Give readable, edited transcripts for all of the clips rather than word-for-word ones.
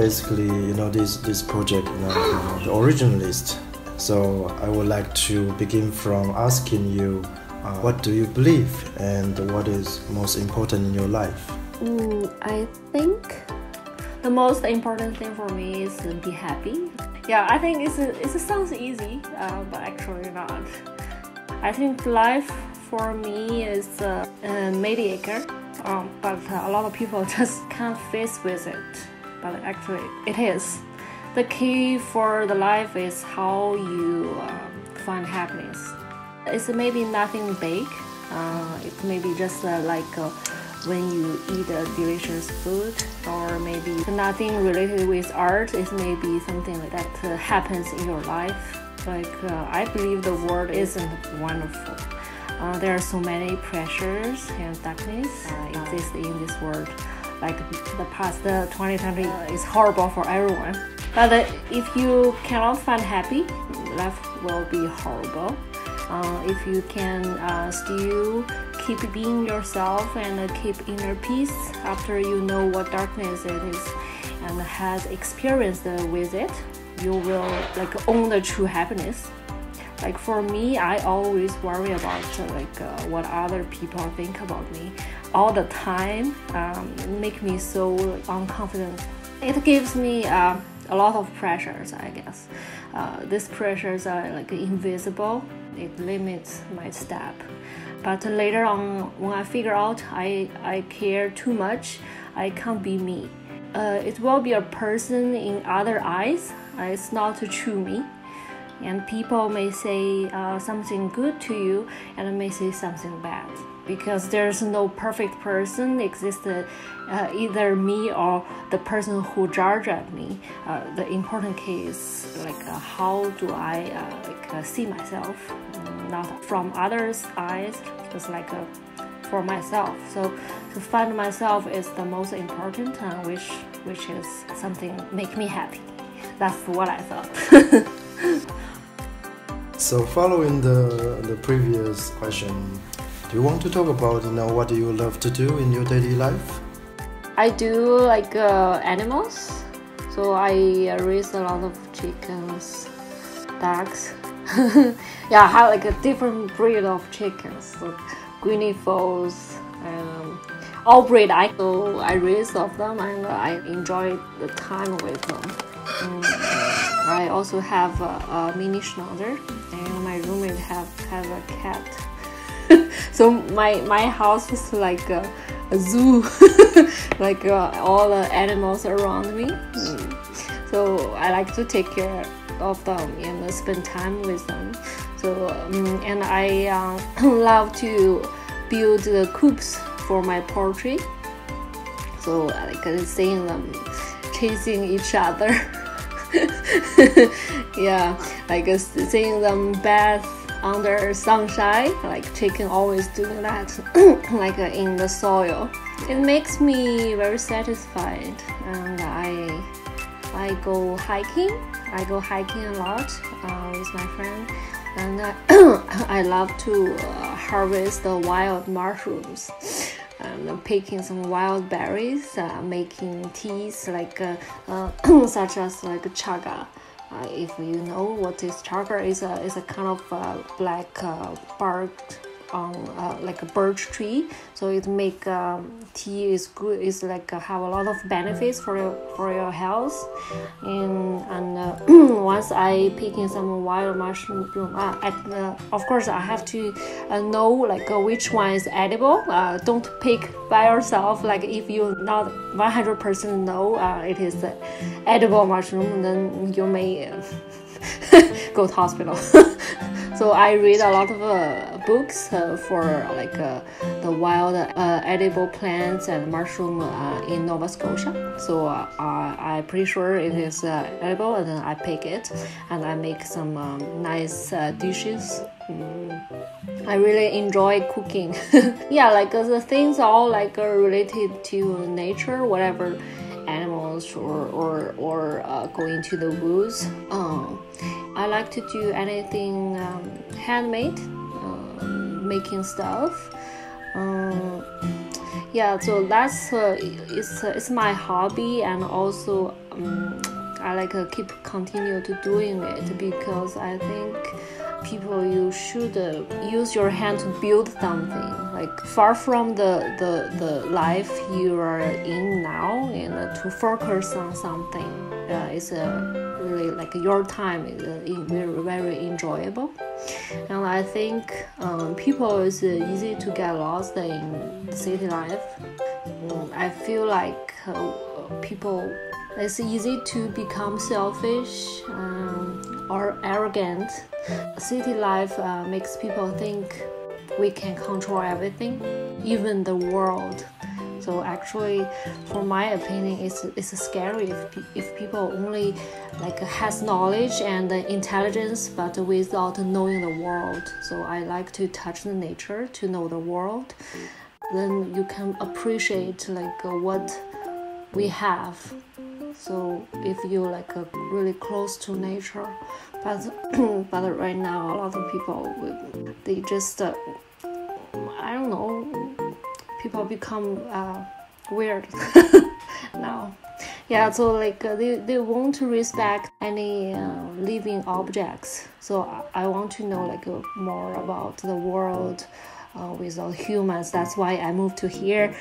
basically, this project, the originalist. So I would like to begin from asking you, what do you believe and what is most important in your life? I think the most important thing for me is to be happy. Yeah, I think it sounds easy, but actually not. I think life for me is mediocre, but a lot of people just can't face with it. But actually, it is. The key for the life is how you find happiness. It's maybe nothing big. It may be just when you eat a delicious food, or maybe nothing related with art. It may be something like that happens in your life. I believe the world isn't wonderful. There are so many pressures and darkness exist in this world. Like the past 2020 is horrible for everyone. But if you cannot find happy, life will be horrible. If you can still keep being yourself and keep inner peace after you know what darkness it is and has experienced with it, you will own the true happiness. For me, I always worry about what other people think about me all the time. Make me so unconfident. It gives me a lot of pressures, I guess. These pressures are invisible. It limits my step. But later on, when I figure out I care too much, I can't be me. It will be a person in other eyes. It's not true me. And people may say something good to you and may say something bad. Because there's no perfect person existed, either me or the person who judged at me. The important case, how do I see myself, not from others' eyes, just for myself. So to find myself is the most important, which is something make me happy. That's what I thought. So following the previous question, do you want to talk about what do you love to do in your daily life? I do animals, so I raise a lot of chickens, ducks. Yeah, I have a different breed of chickens, so Guinea fowls, all breed. I raise of them and I enjoy the time with them. I also have a mini schnauzer, and my roommate have a cat. So my house is like a zoo, all the animals around me. So I like to take care of them and spend time with them. So and I love to build the coops for my poultry. So I like seeing them chasing each other. Yeah, seeing them bath under sunshine, chicken always doing that, in the soil. It makes me very satisfied, and I go hiking. I go hiking a lot with my friend, and I love to harvest the wild mushrooms. And picking some wild berries, making teas such as chaga. If you know what is chaga, is a kind of black bark on a birch tree. So it make tea is good. It's have a lot of benefits for your health. And once I picking some wild mushroom, of course I have to know which one is edible. Don't pick by yourself. If you not 100% know it is edible mushroom, then you may go to hospital. So I read a lot of books for the wild edible plants and mushroom in Nova Scotia. So I'm pretty sure it is edible, and then I pick it and I make some nice dishes. I really enjoy cooking. Yeah, the things all related to nature, whatever animals or going to the woods. I like to do anything handmade, making stuff. Yeah, so that's it's my hobby, and also I like keep continue to doing it because I think people, you should use your hand to build something, like far from the life you are in now, and to focus on something is really like your time is very, very enjoyable. And I think people is easy to get lost in city life. I feel like people, it's easy to become selfish or arrogant. City life makes people think we can control everything, even the world. So actually, for my opinion, it's scary if people only like has knowledge and intelligence, but without knowing the world. So I like to touch the nature to know the world. Then you can appreciate like what we have. So if you like really close to nature, but right now a lot of people they just I don't know, people become weird now. Yeah, so like they want to respect any living objects. So I want to know like more about the world without humans. That's why I moved to here,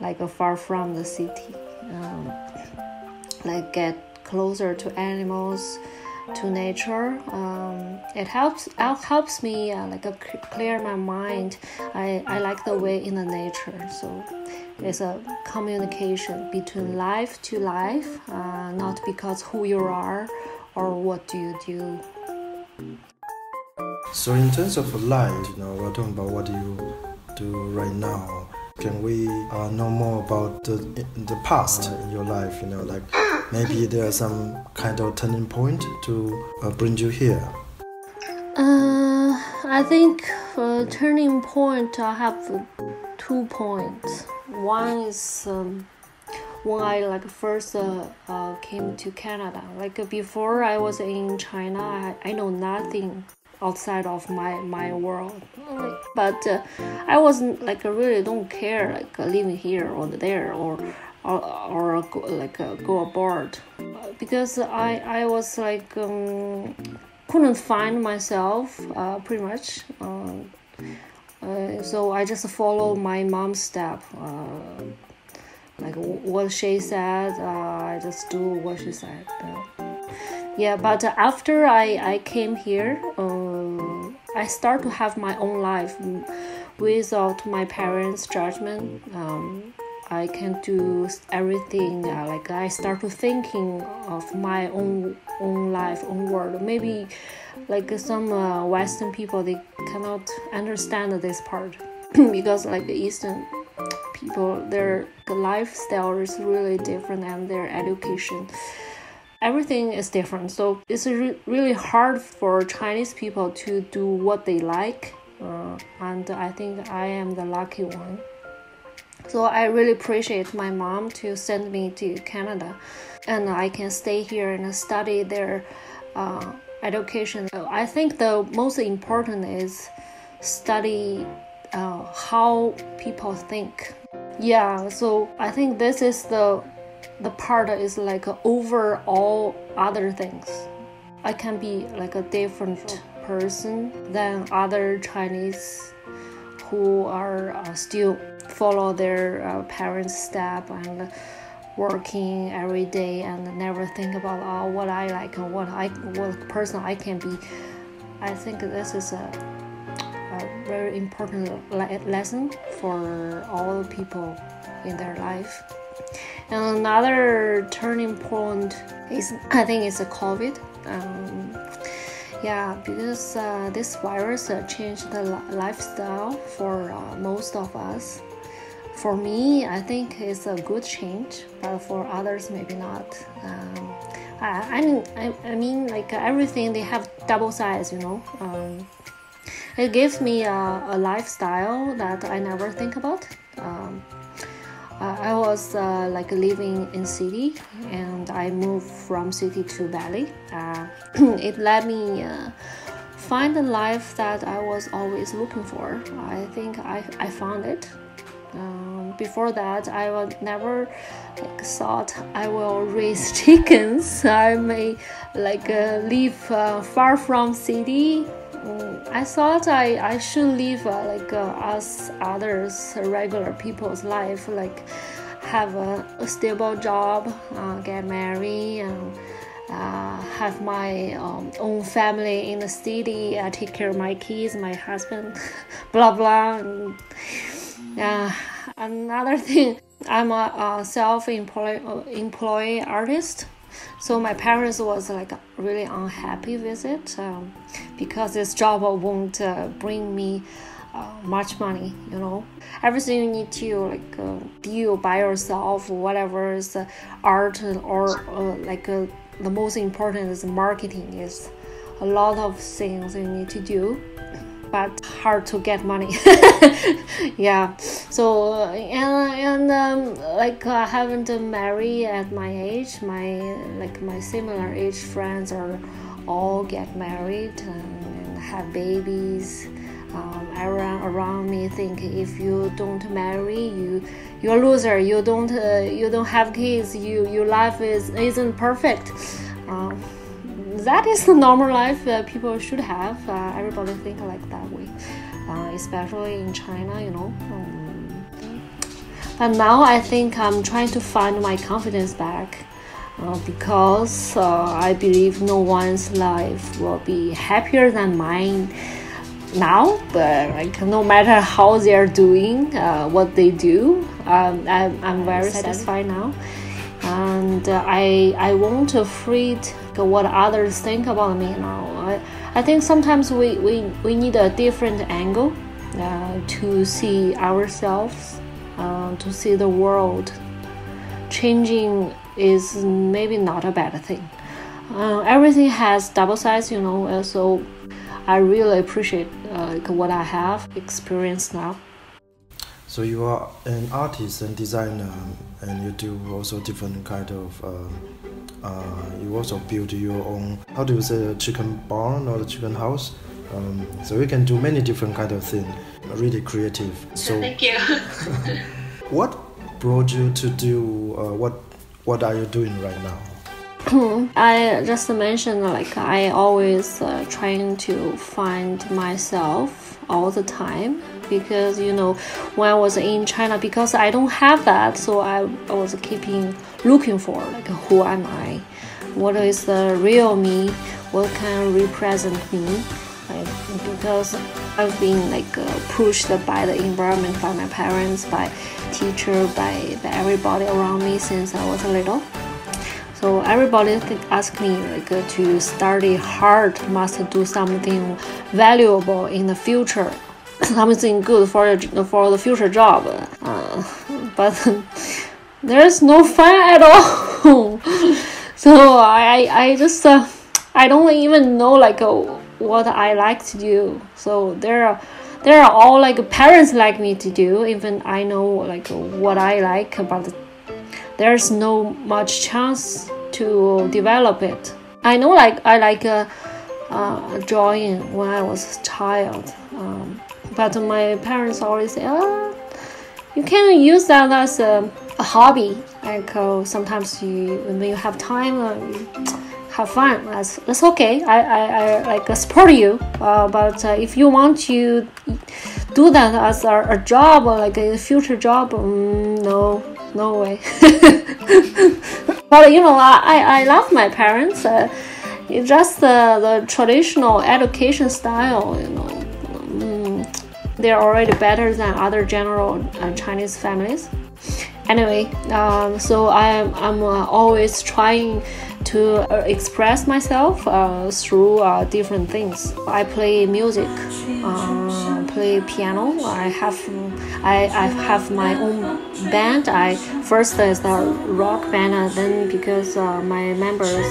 like far from the city. Like get closer to animals, to nature. It helps me like clear my mind. I like the way in the nature. So it's a communication between life to life, not because who you are or what do you do. So in terms of life, we're talking about what you do right now. Can we know more about the past in your life? Like maybe there's some kind of turning point to bring you here. I think turning point, I have 2 points. One is when I like first came to Canada. Like before I was in China, I know nothing outside of my world, but I wasn't like really don't care like living here or there or go, like go abroad, because I was like couldn't find myself pretty much. So I just follow my mom's step. Like what she said, I just do what she said. Yeah, but after I came here, I start to have my own life without my parents' judgment. I can do everything. Like I start to thinking of my own life, own world. Maybe like some Western people, they cannot understand this part because like the Eastern people, their lifestyle is really different, and their education, everything is different. So it's really hard for Chinese people to do what they like, and I think I am the lucky one. So I really appreciate my mom to send me to Canada, and I can stay here and study their education. I think the most important is study how people think. Yeah, so I think this is the part is like over all other things. I can be like a different person than other Chinese who are still follow their parents' step and working every day and never think about what I like and what person I can be. I think this is a very important lesson for all people in their life. And another turning point is, I think, it's a COVID. Yeah, because this virus changed the lifestyle for most of us. For me, I think it's a good change, but for others, maybe not. I mean, like everything, they have double sides, It gives me a lifestyle that I never think about. I was like living in city, and I moved from city to valley. It let me find the life that I was always looking for. I think I found it. Before that, I would never thought I will raise chickens. I may live far from city. I thought I should live us others regular people's life, have a stable job, get married, and have my own family in the city, take care of my kids, my husband, blah blah. Another thing, I'm a self-employed artist, so my parents was really unhappy with it because this job won't bring me much money. Everything you need to deal by yourself, whatever is art or the most important is marketing. Is a lot of things you need to do, but hard to get money. Yeah, so I haven't married at my age. My similar age friends are all get married and have babies. Everyone around me think if you don't marry, you're a loser. You don't have kids. Your life isn't perfect. That is the normal life people should have. Everybody think like that way, especially in China. But now I think I'm trying to find my confidence back because I believe no one's life will be happier than mine now. But no matter how they're doing, what they do, I'm very satisfied now. And I won't afraid what others think about me now. I think sometimes we need a different angle to see ourselves, to see the world. Changing is maybe not a bad thing. Everything has double sides, so I really appreciate what I have experienced now. So you are an artist and designer, and you do also different kind of. You also build your own. How do you say, a chicken barn or a chicken house? So you can do many different kind of things. Really creative. So thank you. What brought you to do? What are you doing right now? I just mentioned I always trying to find myself all the time, because when I was in China, because I don't have that, so I was keeping looking for who am I, what is the real me, what can represent me, because I've been pushed by the environment, by my parents, by teacher, by everybody around me since I was little. So everybody ask me to study hard, must do something valuable in the future, something good for the future job. But there's no fun at all. So I just I don't even know what I like to do. So there are all parents like me to do. Even I know what I like, but there's no much chance to develop it. I know I like drawing when I was a child, but my parents always say, you can use that as a hobby. Sometimes when you have time, have fun. That's okay. I support you. But if you want to do that as a job or a future job, no way. But I love my parents. It's just the traditional education style. They're already better than other general Chinese families. Anyway, so I'm always trying to express myself through different things. I play music, play piano. I have my own band. First is a rock band, and then because my members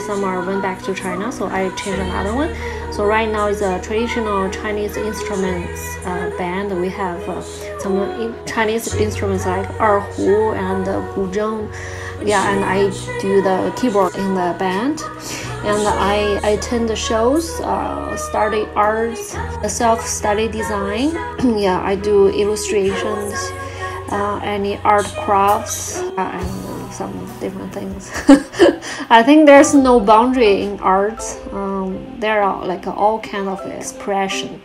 some went back to China, so I changed another one. So right now it's a traditional Chinese instruments band. We have some Chinese instruments like erhu and guzheng. Yeah, and I do the keyboard in the band. and I attend the shows, study arts, self-study design. Yeah, I do illustrations, any art crafts, and some different things. I think there's no boundary in art. There are like all kind of expression,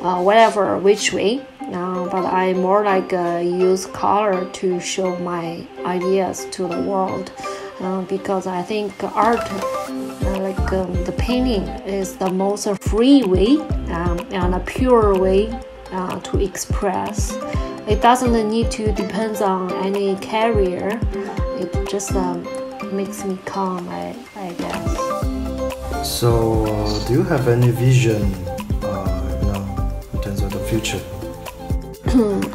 whatever which way. But I more like use color to show my ideas to the world, because I think art, the painting, is the most free way and a pure way to express. It doesn't need to depend on any career. It just makes me calm, I guess. So, do you have any vision, in terms of the future?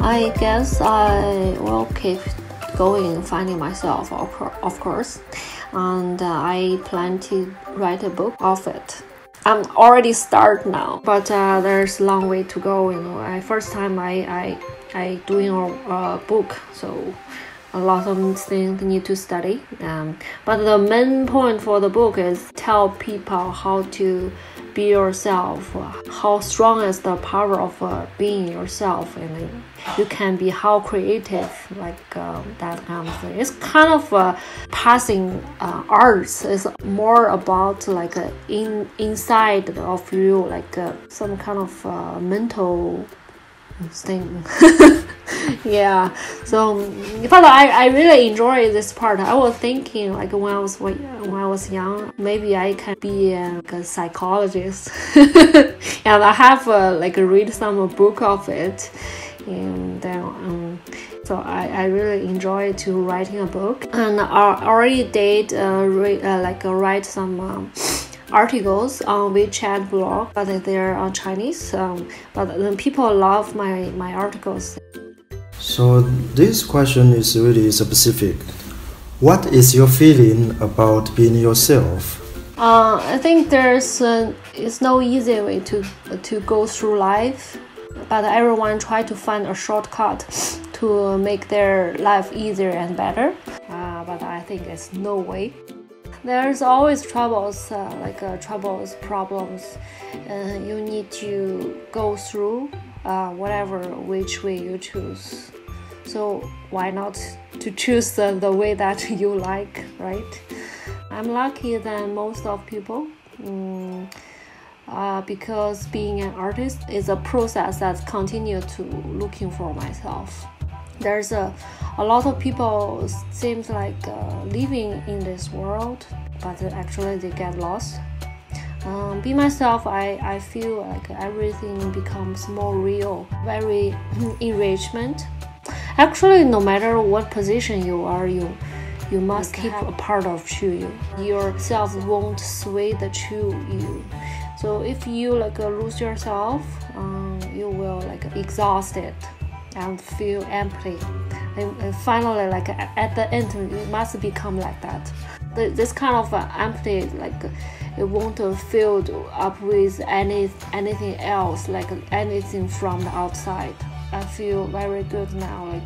I guess I will keep going, finding myself, of course, and I plan to write a book of it. I'm already start now, but there's a long way to go. First time I doing a book, so a lot of things need to study. But the main point for the book is tell people how to be yourself, how strong is the power of being yourself, and you can be how creative, that kind of thing. It's kind of passing arts is more about inside of you, some kind of mental thing. Yeah, so but I really enjoy this part. I was thinking when I was young, maybe I can be a psychologist. And I have read some book of it, and then so I really enjoy to writing a book, and I already did write some articles on WeChat blog, but they're on Chinese. But people love my articles. So this question is really specific. What is your feeling about being yourself? I think it's no easy way to go through life, but everyone try to find a shortcut to make their life easier and better. But I think it's no way. There's always troubles, problems. You need to go through whatever which way you choose. So why not to choose the way that you like, right? I'm lucky than most of people, because being an artist is a process that continue to looking for myself. There's a lot of people seems like living in this world, but actually they get lost. Be myself, I feel like everything becomes more real, very enrichment. Actually, no matter what position you are, you must keep a part of true you. Yourself won't sway the true you. So if you lose yourself, you will exhausted and feel empty. And finally, at the end, it must become like that. This kind of empty, it won't filled up with anything else, anything from the outside. I feel very good now.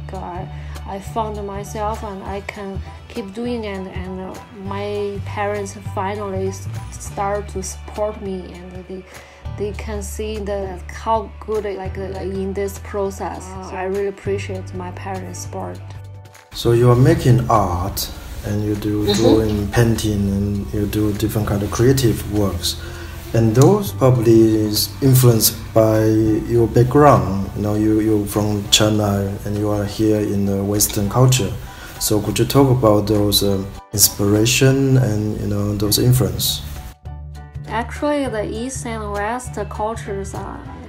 I found myself and I can keep doing it. And my parents finally start to support me, and they can see how good in this process. So I really appreciate my parents' support. So you are making art, and you do drawing, painting, and you do different kind of creative works, and those probably is influenced by your background. You're from China and you are here in the Western culture. So could you talk about those inspiration and those influence? Actually, the East and West cultures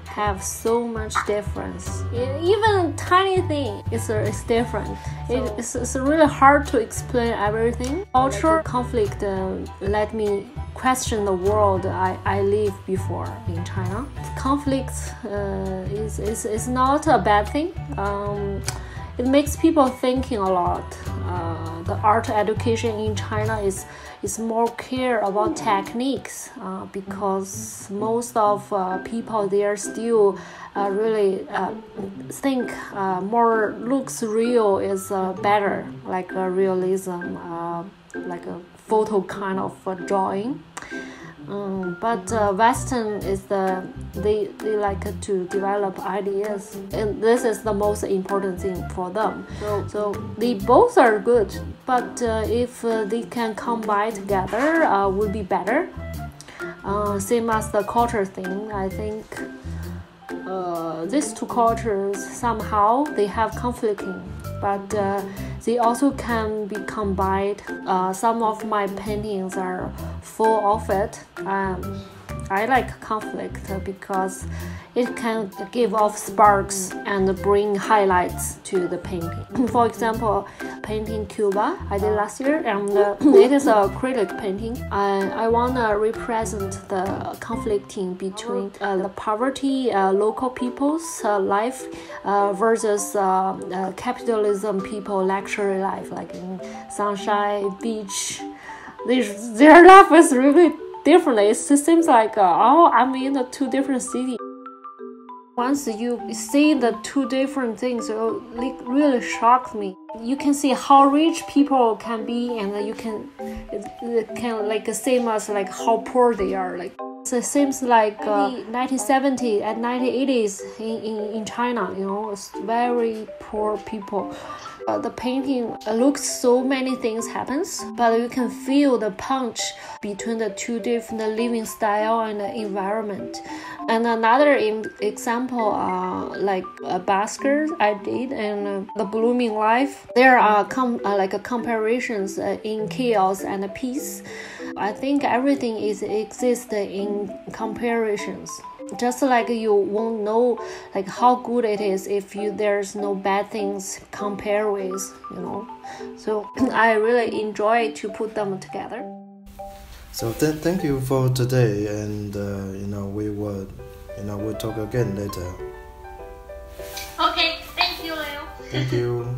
have so much difference. Even tiny thing is different. It's really hard to explain everything. Cultural conflict let me question the world I lived before in China. Conflict is not a bad thing. It makes people thinking a lot. The art education in China is more care about techniques, because most of people there still really think more looks real is better, like a realism, like a photo kind of drawing. But Western is they like to develop ideas, and this is the most important thing for them. So they both are good, but if they can combine together, would be better. Same as the culture thing, I think these two cultures somehow they have conflicting, but they also can be combined. Some of my paintings are full of it. I like conflict because it can give off sparks and bring highlights to the painting. For example, painting Cuba I did last year, and it is an acrylic painting. I want to represent the conflicting between the poverty, local people's life versus capitalism people luxury life, like in sunshine, beach. Their life is really different. It seems like I'm in the two different cities. Once you see the two different things, it really shocked me. You can see how rich people can be, and it can like same as like how poor they are. Like so it seems like 1970s and 1980s in China, it's very poor people. The painting looks so many things happens, but you can feel the punch between the two different living style and the environment. And another example, like a basket I did and the blooming life. There are comparisons in chaos and peace. I think everything exists in comparisons. Just like you won't know like how good it is if there's no bad things compare with, So I really enjoy to put them together. So thank you for today, and we'll talk again later. Okay, thank you, Leo. Thank you.